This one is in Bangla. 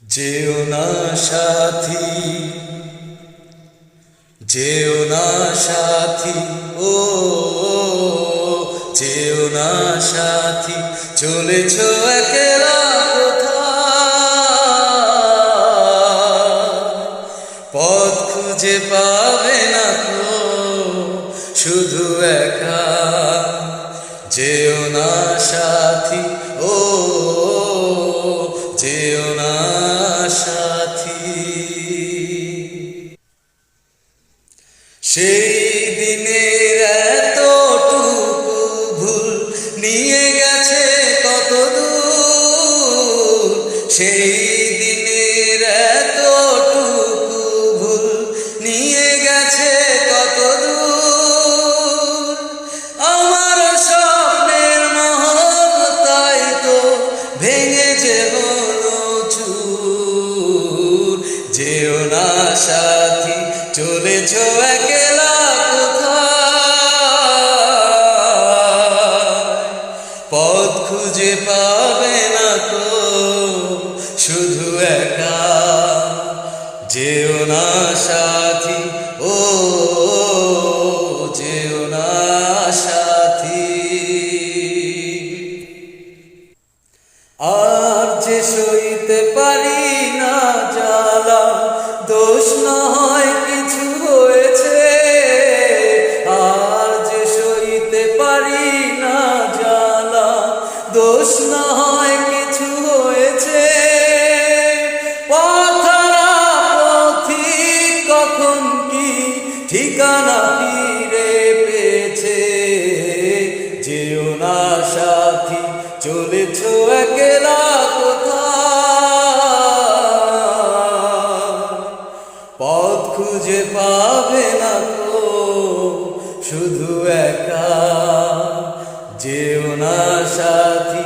যেও না সাথী, যেও না সাথী, ও যেও না সাথী, চলেছ একলা কোথায়, পথ খুঁজে পাবে না তো শুধু একা। যেও না সাথী, ও যেও না সাথী। সেই দিনের এতটুকু ভুল নিয়ে গেছে কত দূর, সেই দিনের এতটুকু ভুল নিয়ে গেছে কত দূর। আমার স্বপ্নের মহল তাই তো ভেঙে যে হলো চুর। যেও না সাথী, চলেছ একলা কোথায়, পথ খুঁজে পাবে না তো শুধু একা। যেও না সাথী, ও যেও না সাথী। আর যে সইতে পারি না জ্বালা, দোষ না হয় কিছু হয়েছে। আর যে সইতে পারি না জ্বালা, দোষ না হয় কিছু হয়েছে। পথহারা পথিক কখন কি ঠিকানা ফিরে পেয়েছে। যেও না সাথী, চলেছ একলা কোথায়, পথ খুঁজে পাবে না তো শুধু একা। যেও না সাথী,